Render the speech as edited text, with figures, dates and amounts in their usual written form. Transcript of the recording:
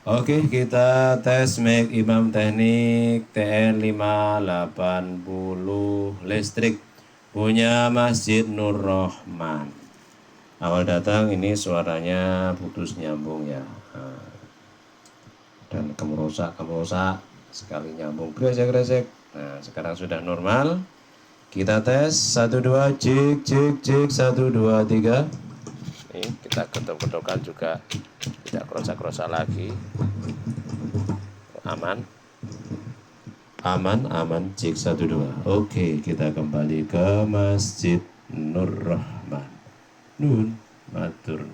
Oke, kita tes mic imam teknik TN 580 listrik punya Masjid Nur Rahman. Awal datang ini suaranya putus nyambung ya. Dan kemerosak sekali nyambung gresek. Nah, sekarang sudah normal. Kita tes 1 2 cek 1 2 3. Ini kita ketok-ketokan juga tidak kerosak-kerosak lagi. Aman cek 1 2. Oke, kita kembali ke Masjid Nur Rahman. Nun matur